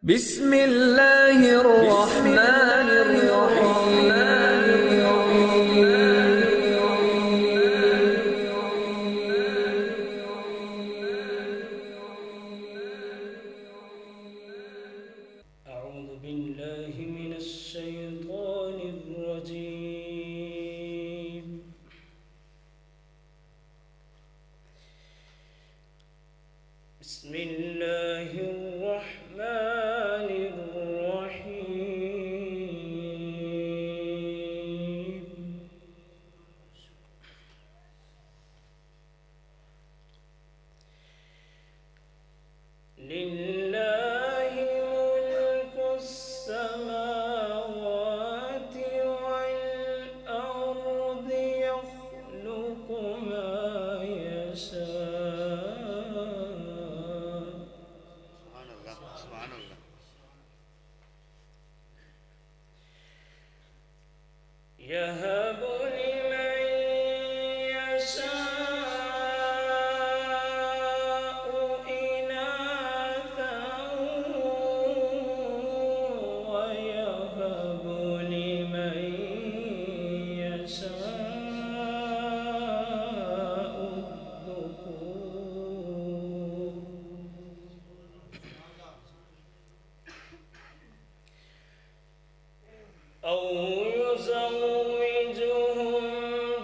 بسم الله الرحمن الرحيم. أعوذ بالله من الشيطان الرجيم. بسم الله الرحمن الرحيم. لله ملك السماوات والأرض يخلق ما يشاء. سبحان الله سبحان الله. يهب لمن يشاء إناثا ويهب لمن يشاء الذكور أو يزوجهم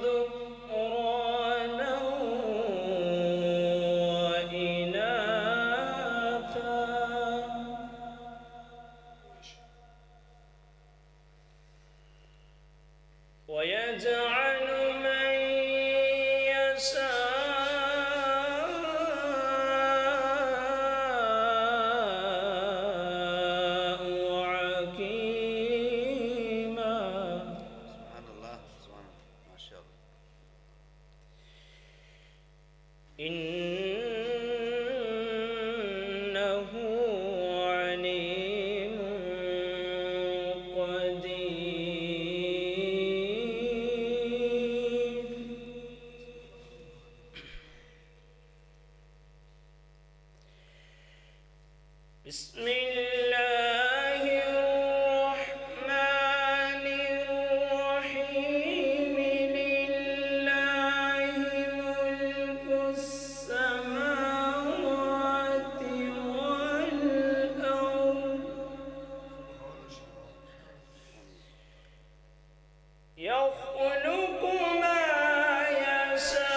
ذكرانا وإناثا ويجعل من يشاء عقيما. سبحان الله سبحان الله ما شاء الله. إنه عليم قدير. بسم الله الرحمن الرحيم. لله ملك السماوات والأرض يخلق ما يشاء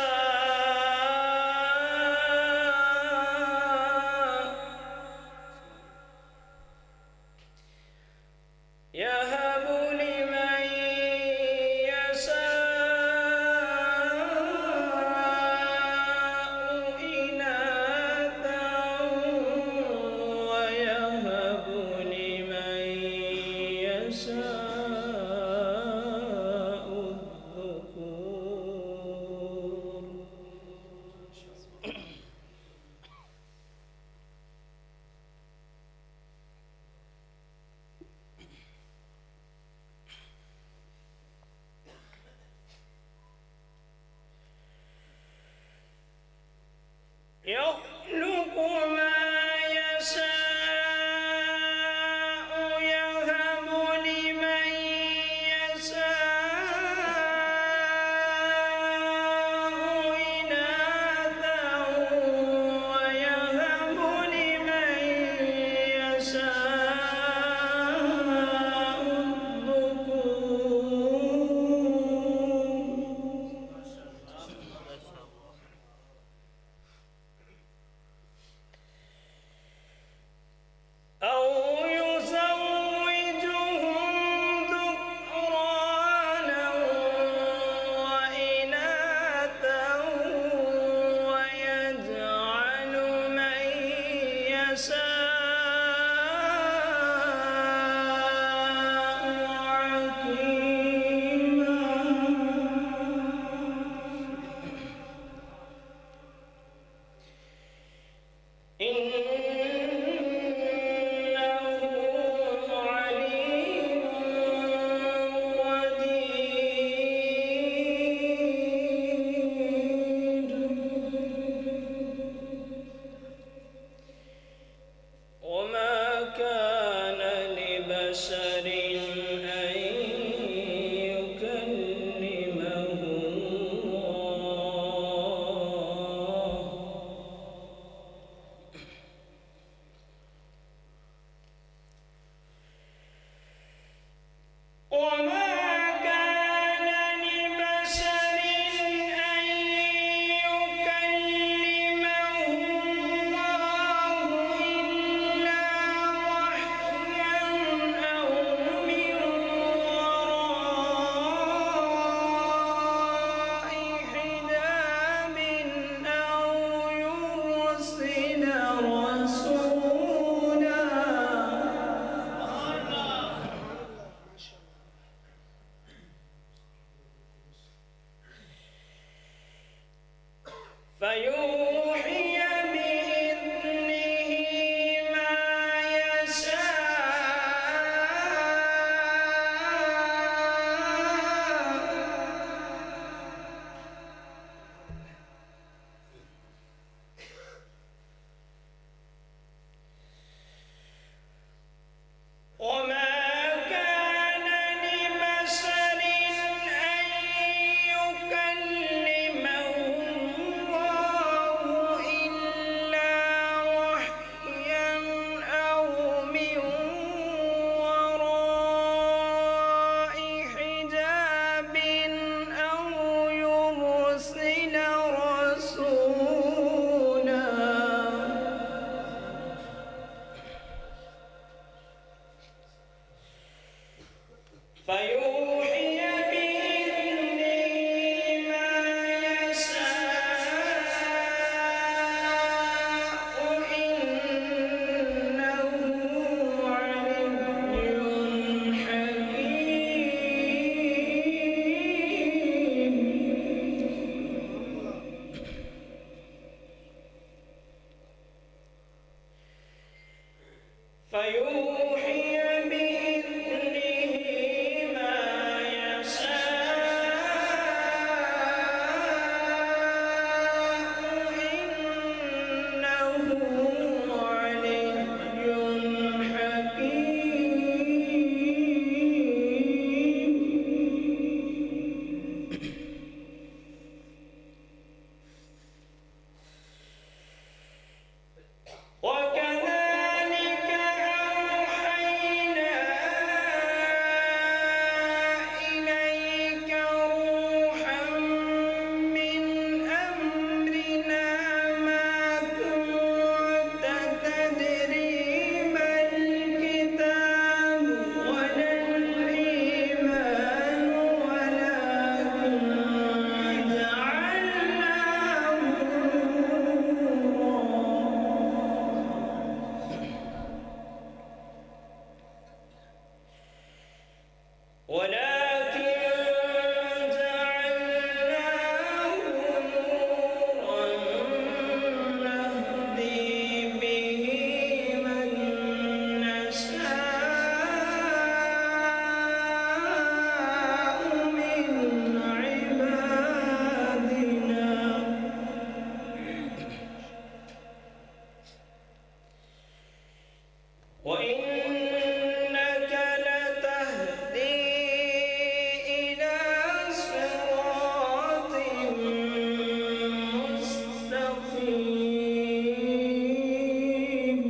بشر أن يكلمه الله وما كان لبشر أن يكلمه الله إلا وحيا أو من وراء حجاب أو يرسل رسولا فيوحي بإذنه ما يشاء وما كان لبشر أن يكلمه الله إلا وحيا أو من وراء حجاب أو يرسل رسولا فيوحي بإذنه ما يشاء إنه علي حكيم فيوحي بإذنه ما يشاء إنه علي حكيم وكذلك أوحينا إليك روحا من أمرنا ما كنت تدري ما الكتاب ولا الإيمان ولكن جعلناه نورا نهدي به من نشاء من عبادنا وإنك لتهدي إلى صراط مستقيم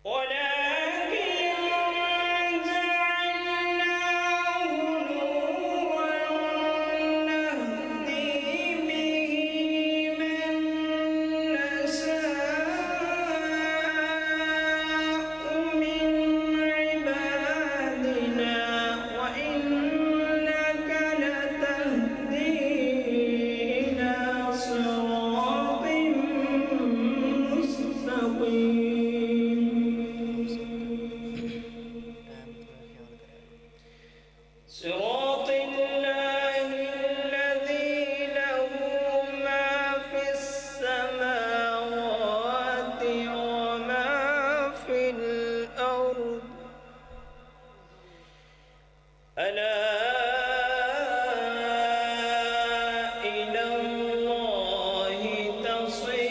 ولكن جعلناه نورا نهدي به بصير